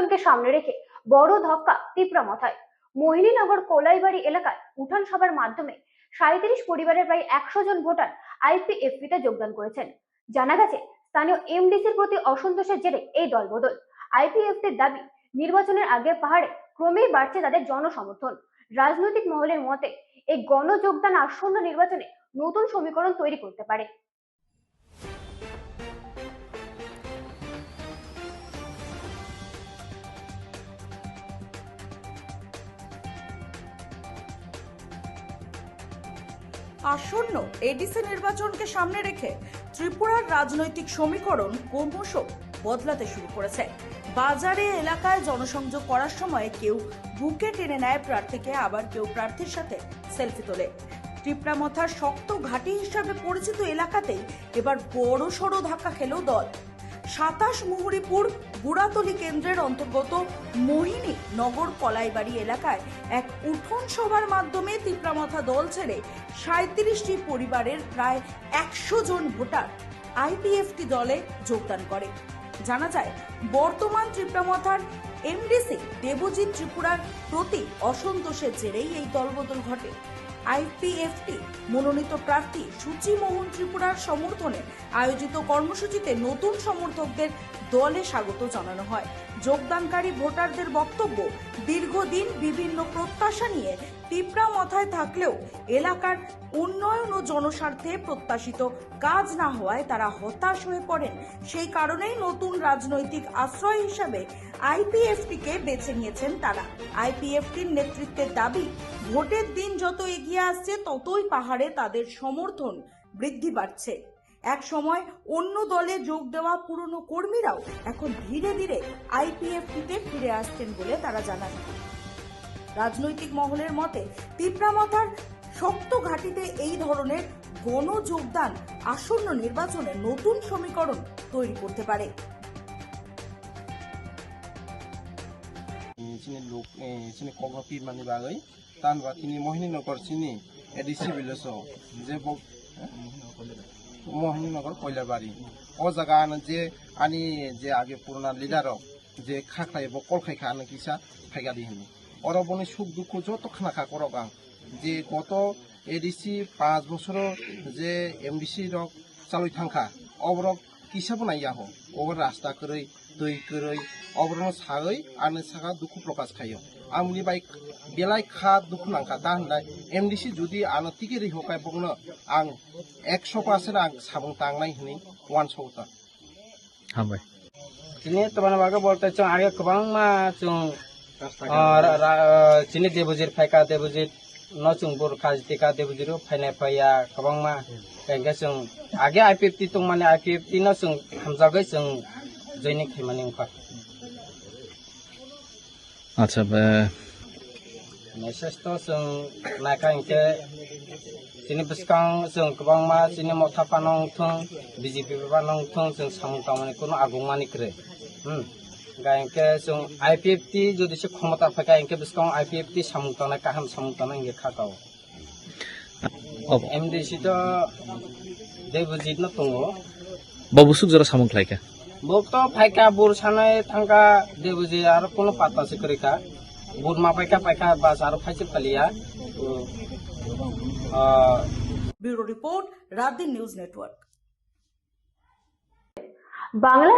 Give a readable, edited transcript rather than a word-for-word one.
নির্বাচনকে সামনে রেখে বড় ধাক্কা তিপ্রামথায়। মোহিনীনগর কোলাইবাড়ি এলাকায় উঠান সভার মাধ্যমে 37 পরিবারের প্রায় 100 জন ভোটার আইপিএফটিতে যোগদান করেছেন। জানা গেছে, স্থানীয় এমডিসির প্রতি অসন্তোষের জেরে এই দলবদল। আইপিএফটির দাবি, নির্বাচনের আগে পাহাড়ে ক্রমেই বাড়ছে তাদের জনসমর্থন। রাজনৈতিক মহলের মতে এই গণযোগদান আসন্ন নির্বাচনে নতুন সমীকরণ তৈরি করতে পারে। আসন্ন এডিসি নির্বাচনকে সামনে রেখে ত্রিপুরার রাজনৈতিক সমীকরণ ক্রমশ বদলাতে শুরু করেছে। বাজারে এলাকায় জনসংযোগ করার সময় কেউ বুকে টেনে নেয় প্রার্থীকে, আবার কেউ প্রার্থীর সাথে সেলফি তোলে। ত্রিপ্রামথার শক্ত ঘাঁটি হিসাবে পরিচিত এলাকাতেই এবার বড় সড়ো ধাক্কা খেল দল। 27 মুহুরীপুর বুড়াতলি কেন্দ্রের অন্তর্গত মোহিনী নগর কলাইবাড়ি এলাকায় এক উঠোন সভার মাধ্যমে তিপ্রামথা দল ছেড়ে 37টি পরিবারের প্রায় 100 জন ভোটার আইপিএফটি দলে যোগদান করে। জানা যায়, বর্তমান ত্রিপ্রামথার এমডিসি দেবজিৎ ত্রিপুরার প্রতি অসন্তোষের জেরেই এই দলবদল ঘটে। আইপিএফটি মনোনীত প্রার্থী সুচিমোহন ত্রিপুরার সমর্থনে আয়োজিত কর্মসূচিতে নতুন সমর্থকদের দলে স্বাগত জানানো হয়। যোগদানকারী ভোটারদের বক্তব্য, দীর্ঘদিন বিভিন্ন প্রত্যাশা নিয়ে তিপ্রামথায় থাকলেও এলাকার উন্নয়ন ও জনস্বার্থে প্রত্যাশিত কাজ না হওয়ায় তারা হতাশ হয়ে পড়েন। সেই কারণেই নতুন রাজনৈতিক আশ্রয় হিসাবে আইপিএফটিকে বেছে নিয়েছেন তারা। আইপিএফটির নেতৃত্বের দাবি, ভোটের দিন যত এগিয়ে আসছে ততই পাহাড়ে তাদের সমর্থন বৃদ্ধি পাচ্ছে। এক সময় অন্য দলে যোগ দেওয়া পুরনো কর্মীরাও এখন ধীরে ধীরে আইপিএফটিতে ফিরে আসছেন বলে তারা জানান। রাজনৈতিক মহলের মতে তিপ্রামথার শক্ত ঘাঁটিতে এই ধরনের গণযোগদান আসন্ন নির্বাচনে নতুন সমীকরণ তৈরি করতে পারে। मोहिनीनगर कोइलाबाड़ी ओ जगह जे आनी जे आगे पुराना लिडार जे खाख्लाय बो कलखायखा आन किसा फाइगाली हनी और बनि सुख दुख जत खानाखा करगां जे गत एडिसि 5 बছর जे एमडिसि रक चालुय थांखा अबरक किसा बनाया हो ओबर रास्ता करै दै करै अबरन सागै आन सागा दुख प्रकाश खायो आमनि बाय बेलाय खा दुख नांखा दा हनलाय एमडिसि जुदि आन टिकेरि होकाय बगनो आं 100% आं साबुं तांनाय हनी वान सौता हाबाय चिनी तबाना बागा बोलते चों आगे कबां मा चों और चिनी देबुजिर फायका देबुजिर न चों बोर खाजतिका देबुजिर फायनाय फाया कबां मा कायगा चों आगे आईपीएफटी तं माने आईपीएफटी न चों हामजागै चों जयनि खैमानि उखा अच्छा मेसेज तो चों नायका इनके चिनी बिस्कां जों गोबां मा चिनी मथा पानं थों बीजेपी पानं थों जों सामुता माने कोनो आगुमानि करे गायके जों आईपीएफटी जुदि से क्षमता फैका इनके बिस्कां आईपीएफटी सामुता ना काहाम सामुता ना इनके खाकाव एमडीसी तो देबुजित न दङो बाबुसुक जरा सामुं लायका बक तो फायका बुर सानाय थांका देबुजि आरो कोनो पाता से करेका बुर मा फायका बास आरो फाइसे फालिया bureau report, রাতদিন news network. Bangla